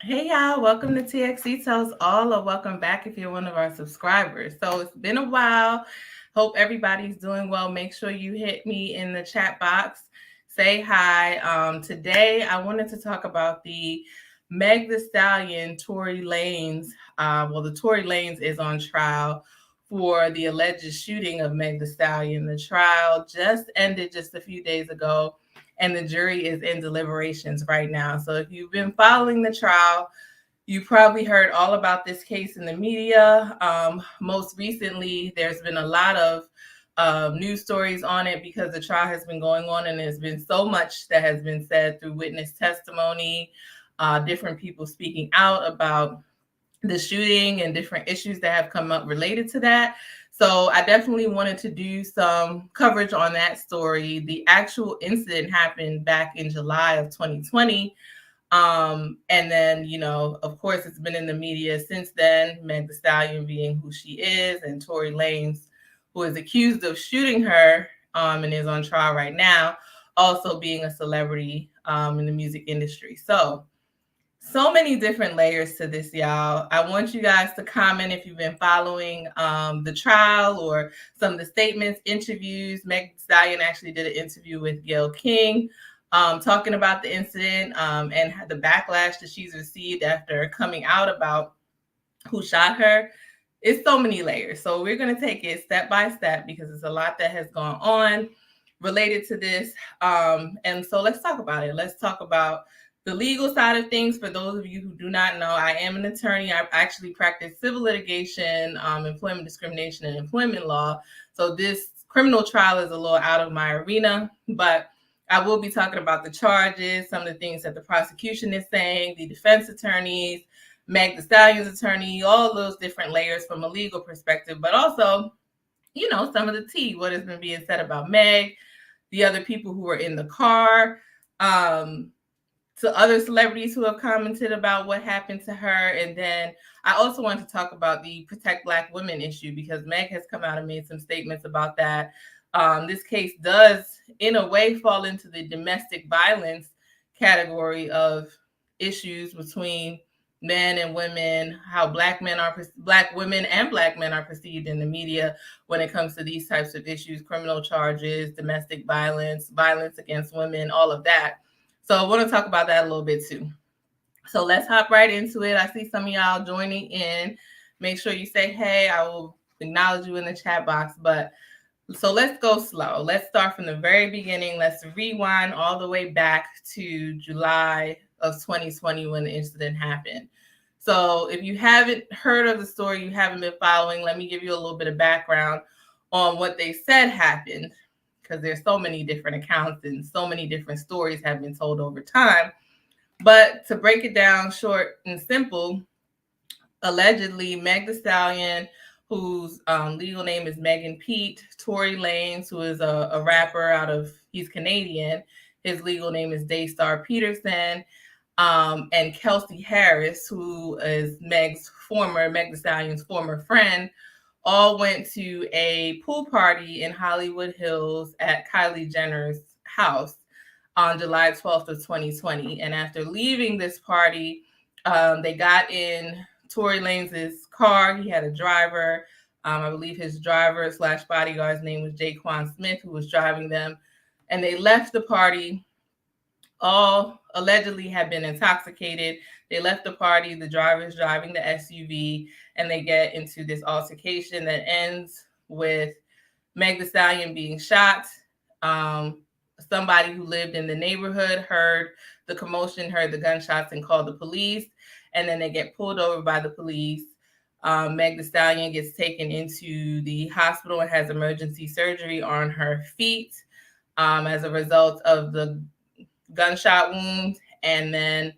Hey y'all, welcome to TXC Tells All, or welcome back if you're one of our subscribers. So it's been a while. Hope everybody's doing well. Make sure you hit me in the chat box. Say hi. Today I wanted to talk about the Meg the Stallion, Tory Lanez. The Tory Lanez is on trial for the alleged shooting of Meg the Stallion. The trial just ended just a few days ago, and the jury is in deliberations right now. So if you've been following the trial, you probably heard all about this case in the media. Most recently, there's been a lot of news stories on it because the trial has been going on, and there's been so much that has been said through witness testimony, different people speaking out about the shooting and different issues that have come up related to that. So I definitely wanted to do some coverage on that story. The actual incident happened back in July of 2020. And then, of course, it's been in the media since then, Meg the Stallion being who she is, and Tory Lanez, who is accused of shooting her, and is on trial right now, also being a celebrity in the music industry. So many different layers to this, y'all. I want you guys to comment if you've been following the trial or some of the statements, interviews. Meg Thee Stallion actually did an interview with Gayle King, talking about the incident and the backlash that she's received after coming out about who shot her. It's so many layers. So we're going to take it step by step because it's a lot that has gone on related to this. And so let's talk about it. Let's talk about the legal side of things. For those of you who do not know, I am an attorney. I actually practice civil litigation, employment discrimination, and employment law. So this criminal trial is a little out of my arena, but I will be talking about the charges, some of the things that the prosecution is saying, the defense attorneys, Meg the Stallion's attorney, all those different layers from a legal perspective, but also, some of the tea, what has been being said about Meg, the other people who were in the car, to other celebrities who have commented about what happened to her. And then I also want to talk about the Protect Black Women issue because Meg has come out and made some statements about that. This case does, in a way, fall into the domestic violence category of issues between men and women, how black women and black men are perceived in the media when it comes to these types of issues, criminal charges, domestic violence, violence against women, all of that. So I want to talk about that a little bit too. So let's hop right into it. I see some of y'all joining in. Make sure you say, hey, I will acknowledge you in the chat box. But so let's go slow. Let's start from the very beginning. Let's rewind all the way back to July of 2020 when the incident happened. So if you haven't heard of the story, you haven't been following, let me give you a little bit of background on what they said happened, because there's so many different accounts and so many different stories have been told over time. But to break it down short and simple, allegedly Meg the Stallion, whose legal name is Megan Pete, Tory Lanez, who is a rapper he's Canadian, his legal name is Daystar Peterson, and Kelsey Harris, who is Meg the Stallion's former friend, all went to a pool party in Hollywood Hills at Kylie Jenner's house on July 12th of 2020. And after leaving this party, they got in Tory Lanez's car. He had a driver. I believe his driver / bodyguard's name was Jaquan Smith, who was driving them. And they left the party. All allegedly had been intoxicated. They left the party. The driver's driving the SUV, and they get into this altercation that ends with Meg the Stallion being shot. Somebody who lived in the neighborhood heard the commotion, heard the gunshots, and called the police. And then they get pulled over by the police. Meg the Stallion gets taken into the hospital and has emergency surgery on her feet as a result of the gunshot wound. And then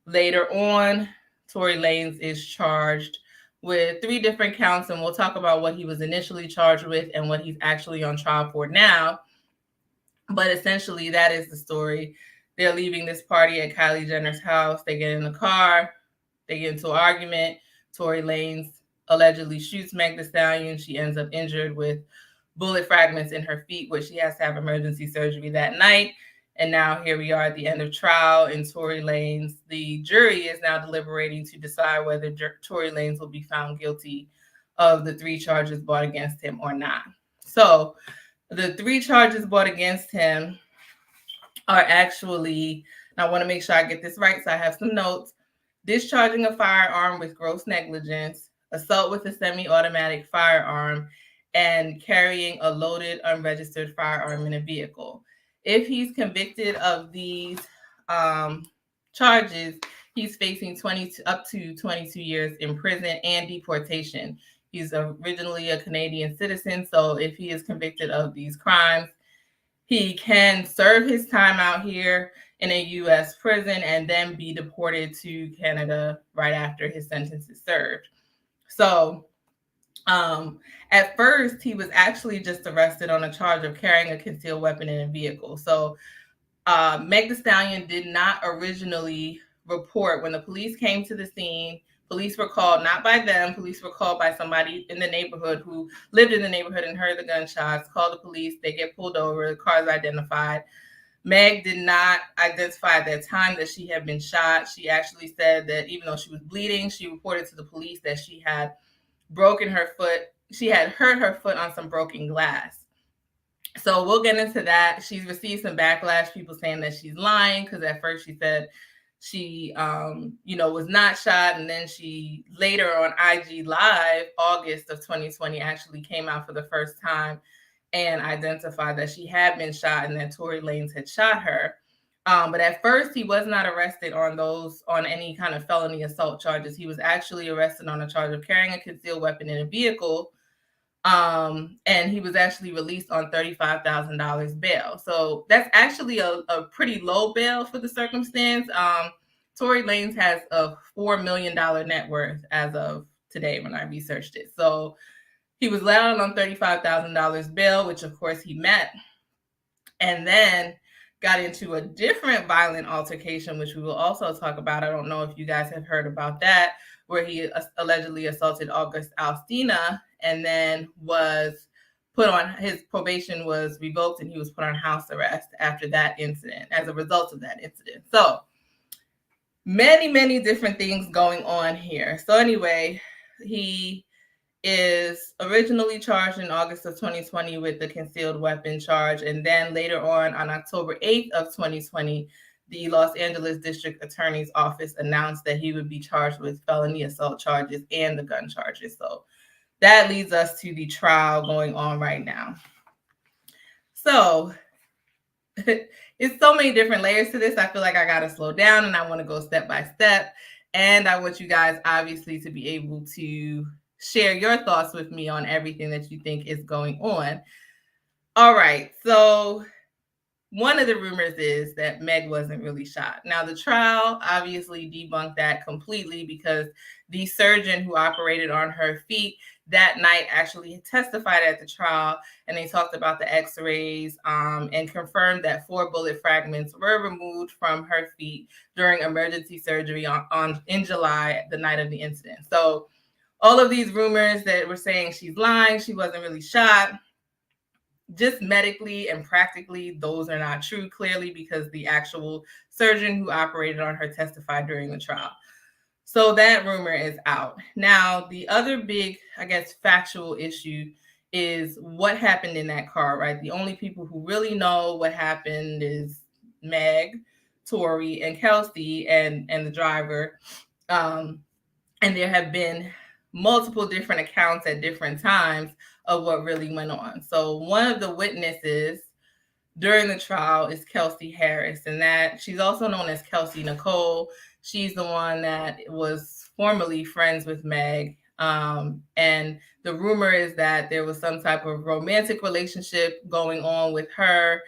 later on, Tory Lanez is charged with 3 different counts, and we'll talk about what he was initially charged with and what he's actually on trial for now. But essentially, that is the story. They're leaving this party at Kylie Jenner's house. They get in the car. They get into an argument. Tory Lanez allegedly shoots Meg the Stallion. She ends up injured with bullet fragments in her feet, where she has to have emergency surgery that night. And now here we are at the end of trial in Tory Lanez. The jury is now deliberating to decide whether Tory Lanez will be found guilty of the 3 charges brought against him or not. So the 3 charges brought against him are actually, and I want to make sure I get this right, so I have some notes: discharging a firearm with gross negligence, assault with a semi-automatic firearm, and carrying a loaded, unregistered firearm in a vehicle. If he's convicted of these charges, he's facing up to 22 years in prison and deportation. He's originally a Canadian citizen, so if he is convicted of these crimes, he can serve his time out here in a U.S. prison and then be deported to Canada right after his sentence is served. So at first, he was actually just arrested on a charge of carrying a concealed weapon in a vehicle. So Meg Thee Stallion did not originally report when the police came to the scene. Police were called not by them. Police were called by somebody in the neighborhood who lived in the neighborhood and heard the gunshots. Called the police. They get pulled over. The car is identified. Meg did not identify at that time that she had been shot. She actually said that even though she was bleeding, she reported to the police that she had broken her foot. She had hurt her foot on some broken glass. So we'll get into that. She's received some backlash, people saying that she's lying, because at first she said she, was not shot. And then she later on IG Live, August of 2020, actually came out for the first time and identified that she had been shot and that Tory Lanez had shot her. But at first, he was not arrested on any kind of felony assault charges. He was actually arrested on a charge of carrying a concealed weapon in a vehicle. And he was actually released on $35,000 bail. So that's actually a pretty low bail for the circumstance. Tory Lanez has a $4 million net worth as of today when I researched it. So he was let out on $35,000 bail, which of course he met, and then got into a different violent altercation, which we will also talk about. I don't know if you guys have heard about that, where he allegedly assaulted August Alsina and then was put on, his probation was revoked and he was put on house arrest after that incident, as a result of that incident. So many, many different things going on here. So anyway, he is originally charged in August of 2020 with the concealed weapon charge. And then later on October 8th of 2020, the Los Angeles District Attorney's Office announced that he would be charged with felony assault charges and the gun charges. So that leads us to the trial going on right now. So it's so many different layers to this. I feel like I got to slow down and I want to go step by step. And I want you guys obviously to be able to share your thoughts with me on everything that you think is going on. All right. So one of the rumors is that Meg wasn't really shot. Now, the trial obviously debunked that completely, because the surgeon who operated on her feet that night actually testified at the trial, and they talked about the x-rays and confirmed that 4 bullet fragments were removed from her feet during emergency surgery in July, the night of the incident. So all of these rumors that were saying she's lying, she wasn't really shot, just medically and practically, those are not true, clearly, because the actual surgeon who operated on her testified during the trial. So that rumor is out. Now, the other big, I guess, factual issue is what happened in that car, right? The only people who really know what happened is Meg, Tory, and Kelsey, and the driver. And there have been multiple different accounts at different times of what really went on. So one of the witnesses during the trial is Kelsey Harris, and that she's also known as Kelsey Nicole. She's the one that was formerly friends with Meg. And the rumor is that there was some type of romantic relationship going on with her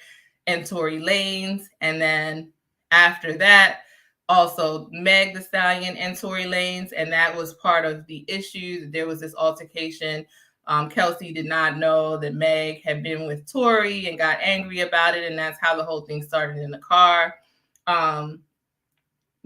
and Tory Lanez. And then after that, also Meg Thee Stallion and Tory Lanez. And that was part of the issue. There was this altercation. Kelsey did not know that Meg had been with Tory and got angry about it. And that's how the whole thing started in the car.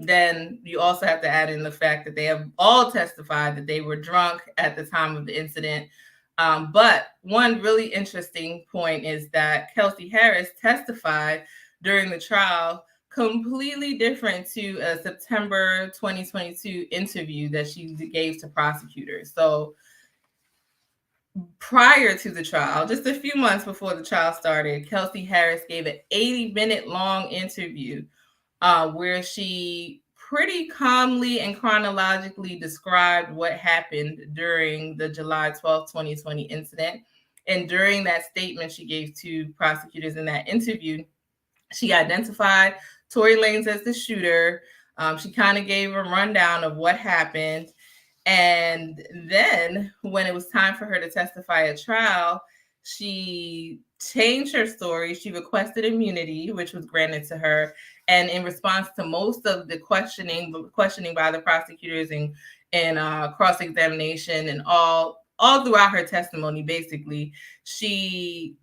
Then you also have to add in the fact that they have all testified that they were drunk at the time of the incident. But one really interesting point is that Kelsey Harris testified during the trial, completely different to a September 2022 interview that she gave to prosecutors. So prior to the trial, just a few months before the trial started, Kelsey Harris gave an 80-minute long interview where she pretty calmly and chronologically described what happened during the July 12th, 2020 incident. And during that statement she gave to prosecutors in that interview, she identified Tory Lanez as the shooter. She kind of gave a rundown of what happened. And then when it was time for her to testify at trial, she changed her story. She requested immunity, which was granted to her. And in response to most of the questioning by the prosecutors and cross-examination and all throughout her testimony, basically, she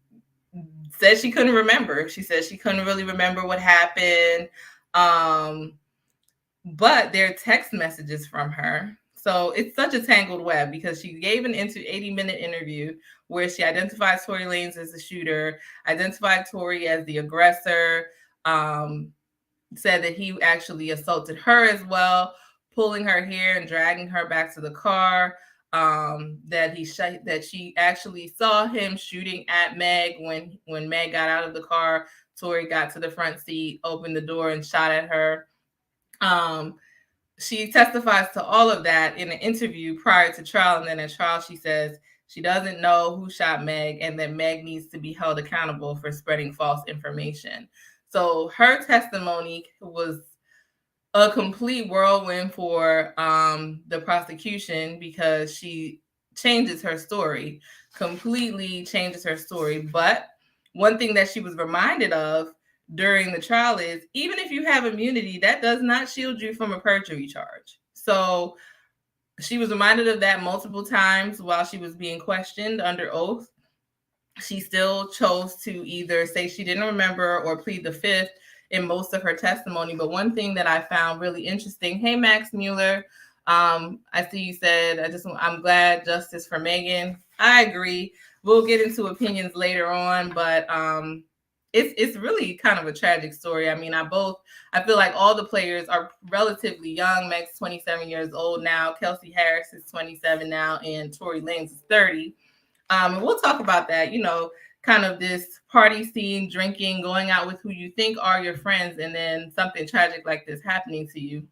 said she couldn't remember. She said she couldn't really remember what happened. But there are text messages from her. So it's such a tangled web because she gave an 80-minute interview where she identified Tory Lanez as the shooter, identified Tory as the aggressor, said that he actually assaulted her as well, pulling her hair and dragging her back to the car, that she actually saw him shooting at Meg when Meg got out of the car. Tory got to the front seat, opened the door, and shot at her. She testifies to all of that in an interview prior to trial. And then at trial, she says she doesn't know who shot Meg and that Meg needs to be held accountable for spreading false information. So her testimony was a complete whirlwind for the prosecution because she changes her story, completely changes her story. But one thing that she was reminded of during the trial is even if you have immunity, that does not shield you from a perjury charge. So she was reminded of that multiple times while she was being questioned under oath. She still chose to either say she didn't remember or plead the fifth in most of her testimony. But one thing that I found really interesting, hey, Max Mueller, I see you said, I'm glad justice for Megan. I agree. We'll get into opinions later on, but it's really kind of a tragic story. I mean, I feel like all the players are relatively young. Meg's 27 years old now. Kelsey Harris is 27 now, and Tory Lanez is 30. And we'll talk about that, kind of this party scene, drinking, going out with who you think are your friends, and then something tragic like this happening to you.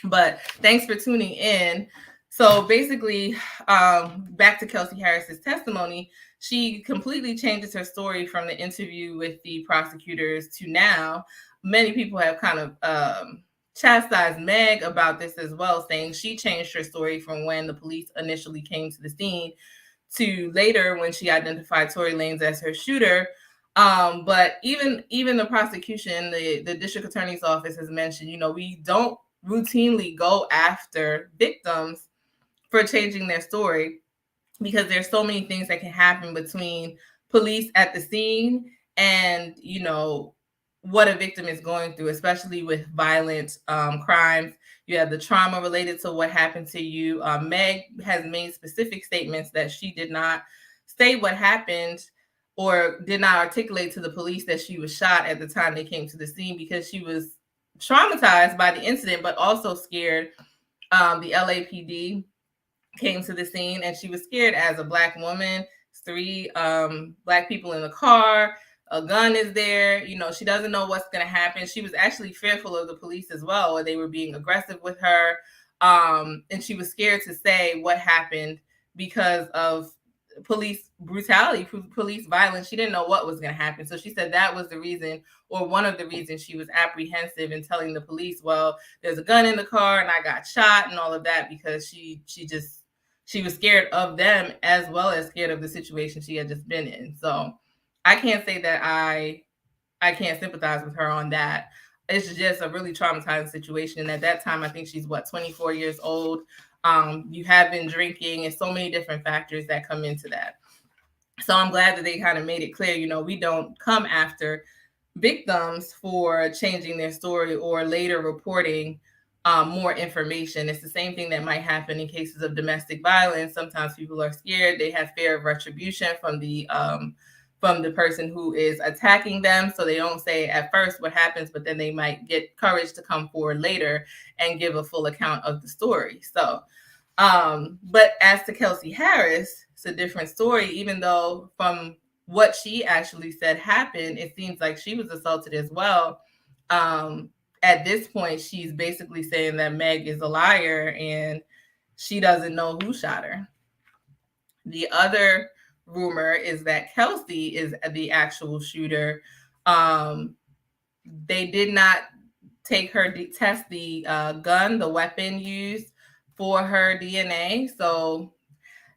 But thanks for tuning in. So basically, back to Kelsey Harris's testimony, she completely changes her story from the interview with the prosecutors to now. Many people have kind of chastised Meg about this as well, saying she changed her story from when the police initially came to the scene to later when she identified Tory Lanez as her shooter. But even the prosecution, the district attorney's office has mentioned, we don't routinely go after victims for changing their story because there's so many things that can happen between police at the scene and, what a victim is going through, especially with violent crimes. You have the trauma related to what happened to you. Meg has made specific statements that she did not state what happened or did not articulate to the police that she was shot at the time they came to the scene because she was traumatized by the incident, but also scared. The LAPD came to the scene and she was scared as a Black woman. 3 Black people in the car. A gun is there. She doesn't know what's going to happen. She was actually fearful of the police as well, or they were being aggressive with her. And she was scared to say what happened because of police brutality, police violence. She didn't know what was going to happen. So she said that was the reason, or one of the reasons she was apprehensive in telling the police, well, there's a gun in the car and I got shot and all of that, because she was scared of them as well as scared of the situation she had just been in. So I can't say that I can't sympathize with her on that. It's just a really traumatizing situation. And at that time, I think she's 24 years old. You have been drinking and so many different factors that come into that. So I'm glad that they kind of made it clear, we don't come after victims for changing their story or later reporting more information. It's the same thing that might happen in cases of domestic violence. Sometimes people are scared. They have fear of retribution from the from the person who is attacking them. So they don't say at first what happens, but then they might get courage to come forward later and give a full account of the story. So, but as to Kelsey Harris, it's a different story, even though from what she actually said happened, it seems like she was assaulted as well. At this point, she's basically saying that Meg is a liar and she doesn't know who shot her. The other rumor is that Kelsey is the actual shooter. They did not take her test the gun, the weapon used for her DNA. So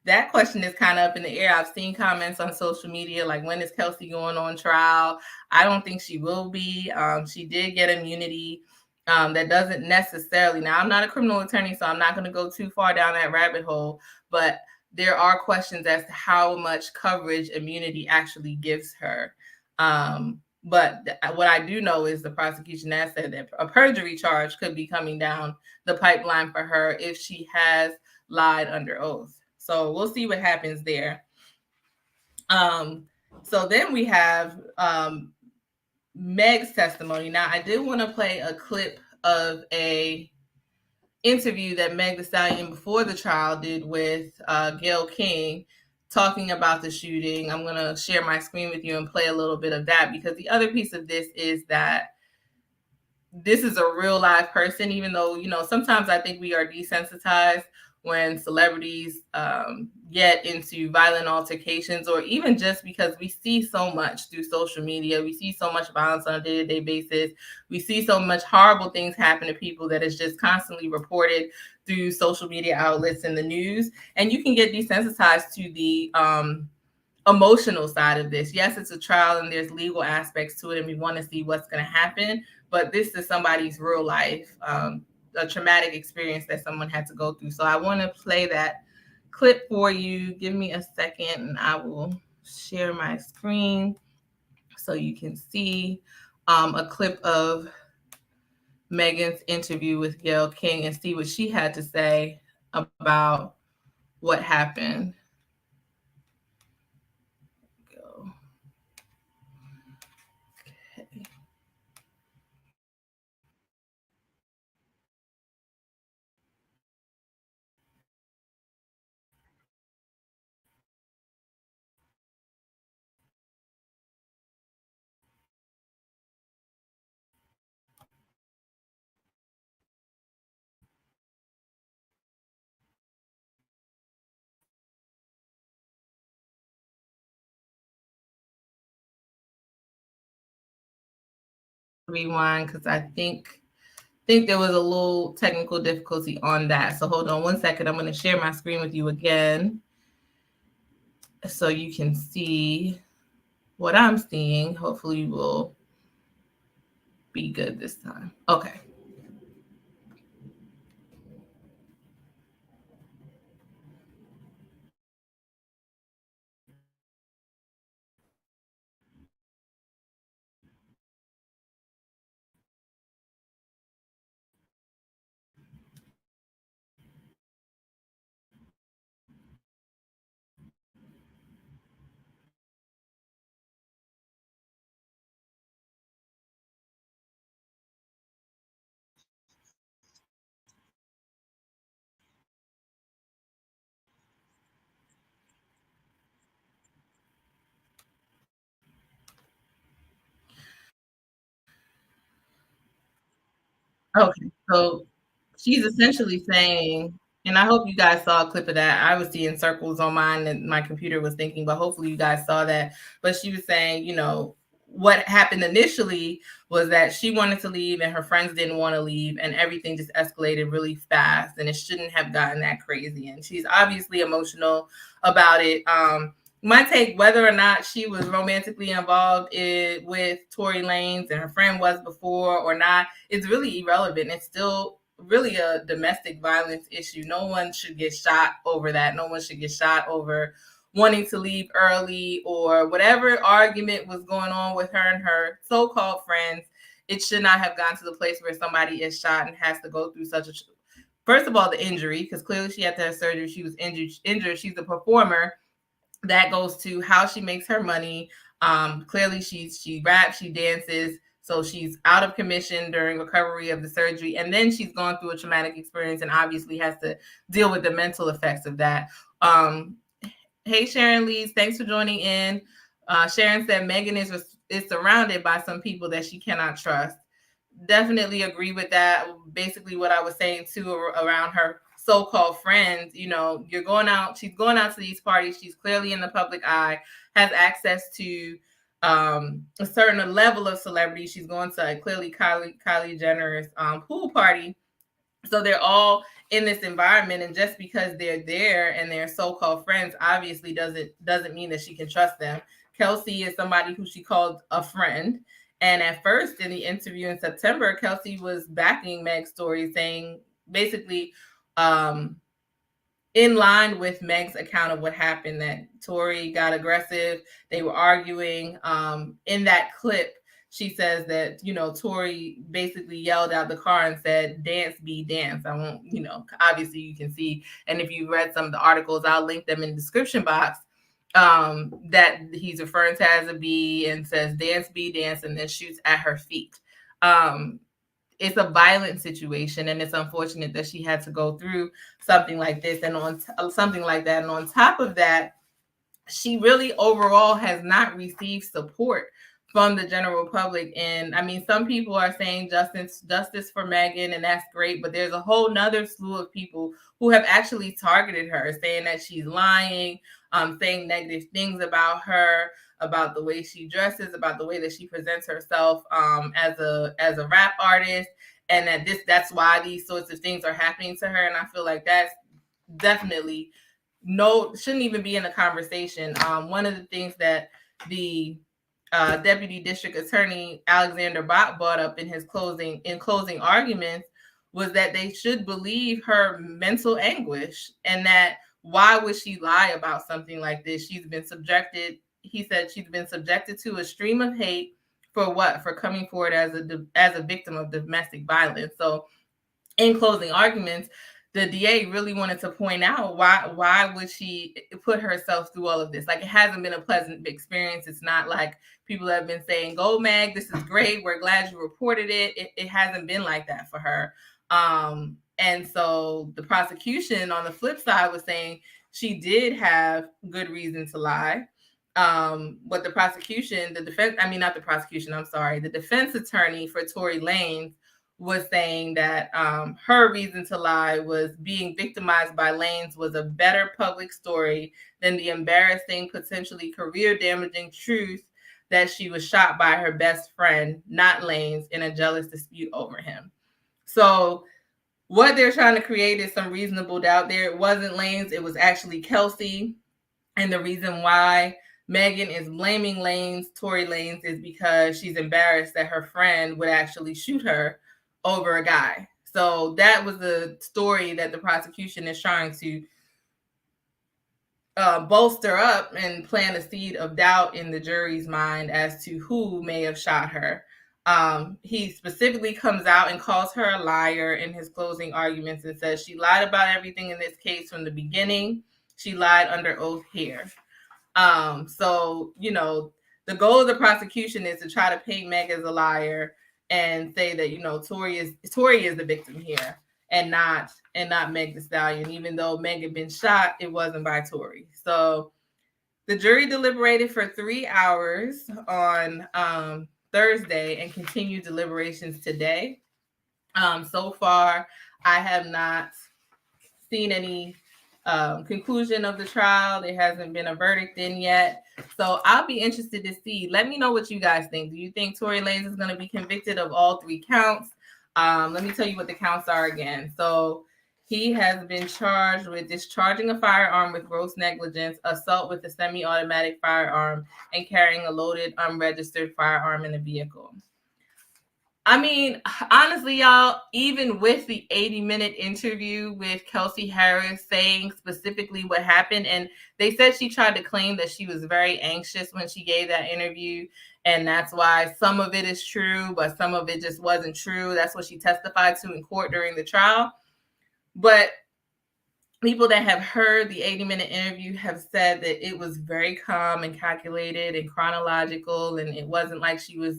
that question is kind of up in the air. I've seen comments on social media like, when is Kelsey going on trial? I don't think she will be. She did get immunity. That doesn't necessarily, now I'm not a criminal attorney, so I'm not going to go too far down that rabbit hole, but there are questions as to how much coverage immunity actually gives her. But what I do know is the prosecution has said that a perjury charge could be coming down the pipeline for her if she has lied under oath. So we'll see what happens there. So then we have Meg's testimony. Now, I did want to play a clip of a interview that Meg Thee Stallion before the trial did with Gayle King, talking about the shooting. I'm going to share my screen with you and play a little bit of that, because the other piece of this is that this is a real live person, even though, you know, sometimes I think we are desensitized when celebrities get into violent altercations, or even just because we see so much through social media. We see so much violence on a day-to-day basis. We see so much horrible things happen to people that is just constantly reported through social media outlets and the news. And you can get desensitized to the emotional side of this. Yes, it's a trial and there's legal aspects to it, and we want to see what's going to happen. But this is somebody's real life, a traumatic experience that someone had to go through. So I want to play that clip for you. Give me a second and I will share my screen so you can see a clip of Megan's interview with Gayle King and see what she had to say about what happened. Go. Okay. Rewind, because I think there was a little technical difficulty on that. So hold on one second. I'm going to share my screen with you again so you can see what I'm seeing. Hopefully we'll be good this time. Okay. Okay. So she's essentially saying, and I hope you guys saw a clip of that. I was seeing circles on mine and my computer was thinking, but hopefully you guys saw that. But she was saying, you know, what happened initially was that she wanted to leave and her friends didn't want to leave, and everything just escalated really fast, and it shouldn't have gotten that crazy. And she's obviously emotional about it. My take, whether or not she was romantically involved with Tory Lanez and her friend was before or not, it's really irrelevant. It's still really a domestic violence issue. No one should get shot over that. No one should get shot over wanting to leave early or whatever argument was going on with her and her so-called friends. It should not have gotten to the place where somebody is shot and has to go through such a, first of all, the injury, because clearly she had to have surgery. She was injured. She's a performer. That goes to how she makes her money, Clearly, she raps, she dances, so she's out of commission during recovery of the surgery, and then she's gone through a traumatic experience and obviously has to deal with the mental effects of that. Hey, Sharon Lees, thanks for joining in. Sharon said Megan is surrounded by some people that she cannot trust. Definitely agree with that. Basically, what I was saying too around her so-called friends, she's going out to these parties. She's clearly in the public eye, has access to a certain level of celebrity. She's going to clearly Kylie Jenner's pool party. So they're all in this environment, and just because they're there and they're so-called friends, obviously doesn't mean that she can trust them. Kelsey is somebody who she called a friend. And at first, in the interview in September, Kelsey was backing Meg's story, saying basically in line with Meg's account of what happened, that Torey got aggressive. They were arguing. In that clip, she says that, Torey basically yelled out the car and said, "Dance, be dance." I won't, obviously you can see. And if you read some of the articles, I'll link them in the description box. That he's referring to as a bee and says, "Dance, be dance," and then shoots at her feet. It's a violent situation, and it's unfortunate that she had to go through something like this and on something like that. And on top of that, she really overall has not received support from the general public. And I mean, some people are saying justice for Megan, and that's great, but there's a whole nother slew of people who have actually targeted her, saying that she's lying, saying negative things about her, about the way she dresses, about the way that she presents herself as a rap artist, and that's why these sorts of things are happening to her. And I feel like that's definitely shouldn't even be in the conversation. One of the things that the Deputy District Attorney Alexander Bott brought up in his closing arguments was that they should believe her mental anguish, and that why would she lie about something like this? He said she's been subjected to a stream of hate for what? For coming forward as a victim of domestic violence. So in closing arguments, the DA really wanted to point out why would she put herself through all of this? Like, it hasn't been a pleasant experience. It's not like people have been saying, "Go, Meg, this is great. We're glad you reported it." It hasn't been like that for her. And so the prosecution on the flip side was saying she did have good reason to lie. But the defense attorney for Tory Lanez was saying that her reason to lie was being victimized by Lanez was a better public story than the embarrassing, potentially career-damaging truth that she was shot by her best friend, not Lanez, in a jealous dispute over him. So what they're trying to create is some reasonable doubt there. It wasn't Lanez, it was actually Kelsey. And the reason why Megan is blaming Tory Lanez, is because she's embarrassed that her friend would actually shoot her over a guy. So that was the story that the prosecution is trying to bolster up and plant a seed of doubt in the jury's mind as to who may have shot her. He specifically comes out and calls her a liar in his closing arguments and says she lied about everything in this case from the beginning. She lied under oath here. So, the goal of the prosecution is to try to paint Meg as a liar and say that, Torey is the victim here and not Meg Thee Stallion. Even though Meg had been shot, it wasn't by Torey. So the jury deliberated for 3 hours on Thursday and continued deliberations today. So far, I have not seen any conclusion of the trial. There hasn't been a verdict in yet. So I'll be interested to see. Let me know what you guys think. Do you think Tory Lanez is going to be convicted of all 3 counts? Let me tell you what the counts are again. So he has been charged with discharging a firearm with gross negligence, assault with a semi-automatic firearm, and carrying a loaded, unregistered firearm in a vehicle. I mean, honestly, y'all, even with the 80-minute interview with Kelsey Harris saying specifically what happened, and they said she tried to claim that she was very anxious when she gave that interview, and that's why some of it is true, but some of it just wasn't true. That's what she testified to in court during the trial. But people that have heard the 80-minute interview have said that it was very calm and calculated and chronological, and it wasn't like she was,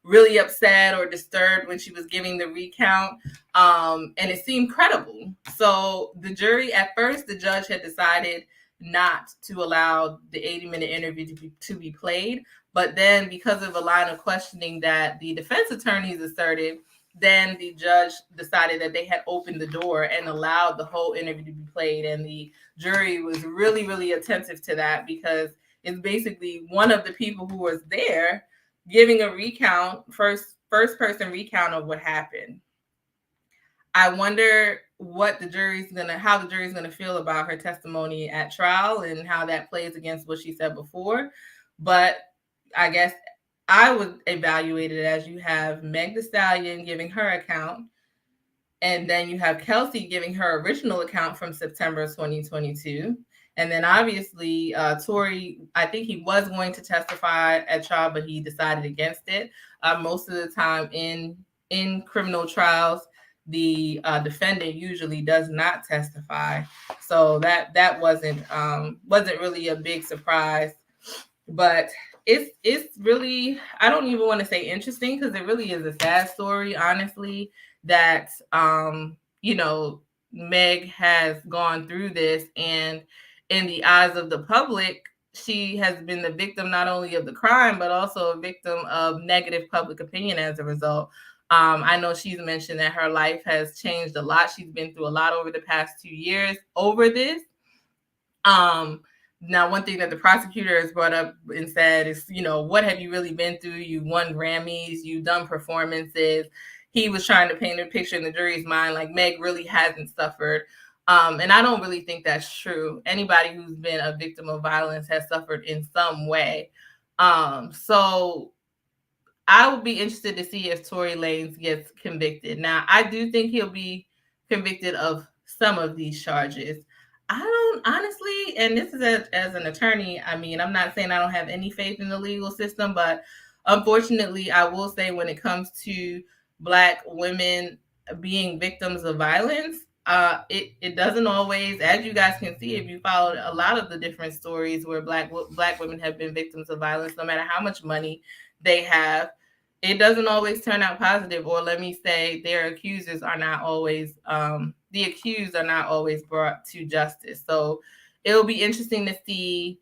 really upset or disturbed when she was giving the recount. And it seemed credible. So the jury, at first, the judge had decided not to allow the 80-minute interview to be played. But then, because of a line of questioning that the defense attorneys asserted, then the judge decided that they had opened the door and allowed the whole interview to be played. And the jury was really, really attentive to that, because it's basically one of the people who was there giving a recount, first person recount of what happened. I wonder how the jury's gonna feel about her testimony at trial and how that plays against what she said before. But I guess I would evaluate it as you have Meg Thee Stallion giving her account, and then you have Kelsey giving her original account from September 2022. And then obviously Tory, I think he was going to testify at trial, but he decided against it. Most of the time in criminal trials, the defendant usually does not testify. So that wasn't really a big surprise. But it's really, I don't even want to say interesting, because it really is a sad story, honestly, that Meg has gone through this, and in the eyes of the public, she has been the victim not only of the crime, but also a victim of negative public opinion as a result. I know she's mentioned that her life has changed a lot. She's been through a lot over the past 2 years over this. Now, one thing that the prosecutor has brought up and said is, what have you really been through? You won Grammys, you've done performances. He was trying to paint a picture in the jury's mind like Meg really hasn't suffered. And I don't really think that's true. Anybody who's been a victim of violence has suffered in some way. So I would be interested to see if Tory Lanez gets convicted. Now, I do think he'll be convicted of some of these charges. I don't honestly, and this is as an attorney, I mean, I'm not saying I don't have any faith in the legal system, but unfortunately, I will say when it comes to Black women being victims of violence, it doesn't always, as you guys can see, if you followed a lot of the different stories where Black women have been victims of violence, no matter how much money they have, it doesn't always turn out positive. Or let me say, their accusers are not always, the accused are not always brought to justice. So it'll be interesting to see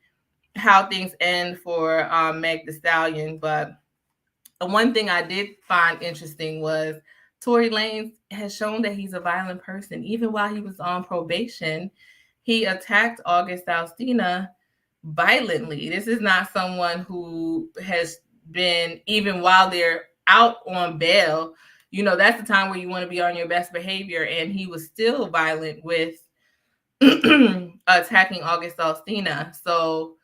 how things end for Meg Thee Stallion. But one thing I did find interesting was Tory Lanez has shown that he's a violent person. Even while he was on probation, he attacked August Alsina violently. This is not someone who has been, even while they're out on bail, that's the time where you want to be on your best behavior. And he was still violent with attacking August Alsina. So,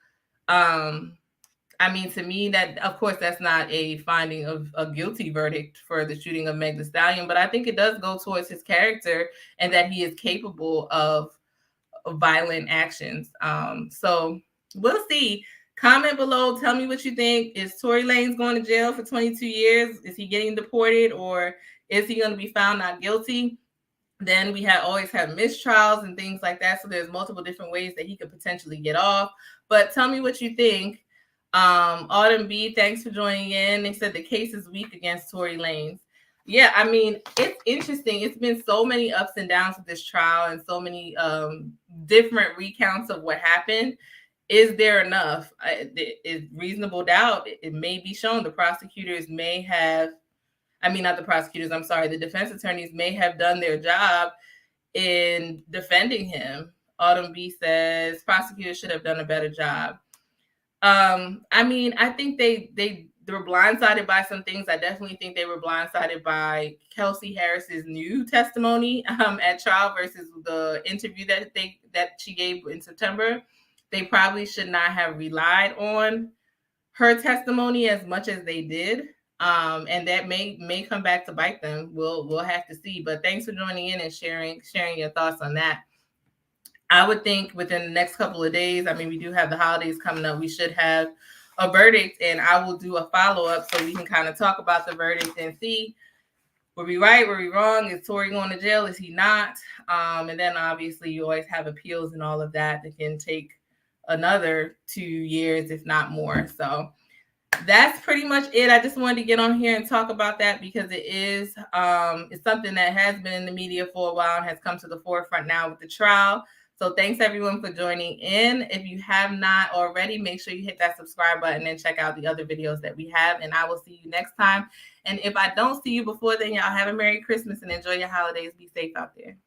I mean, to me, that, of course, that's not a finding of a guilty verdict for the shooting of Meg Thee Stallion, but I think it does go towards his character and that he is capable of violent actions. So we'll see. Comment below. Tell me what you think. Is Tory Lanez going to jail for 22 years? Is he getting deported, or is he going to be found not guilty? Then we always have mistrials and things like that. So there's multiple different ways that he could potentially get off. But tell me what you think. Autumn B, thanks for joining in. They said the case is weak against Tory Lanez. Yeah, I mean, it's interesting. It's been so many ups and downs with this trial and so many different recounts of what happened. Is there enough? Is reasonable doubt. It may be shown. The prosecutors may have, not the prosecutors, I'm sorry, the defense attorneys may have done their job in defending him. Autumn B says prosecutors should have done a better job. I think they were blindsided by some things. I definitely think they were blindsided by Kelsey Harris's new testimony at trial versus the interview that she gave in September. They probably should not have relied on her testimony as much as they did. And that may come back to bite them. We'll have to see. But thanks for joining in and sharing your thoughts on that. I would think within the next couple of days, we do have the holidays coming up, we should have a verdict, and I will do a follow-up so we can kind of talk about the verdict and see were we right? Were we wrong? Is Tory going to jail? Is he not? And then obviously you always have appeals and all of that can take another 2 years, if not more. So that's pretty much it. I just wanted to get on here and talk about that because it is it's something that has been in the media for a while and has come to the forefront now with the trial. So thanks everyone for joining in. If you have not already, make sure you hit that subscribe button and check out the other videos that we have. And I will see you next time. And if I don't see you before then, y'all have a Merry Christmas and enjoy your holidays. Be safe out there.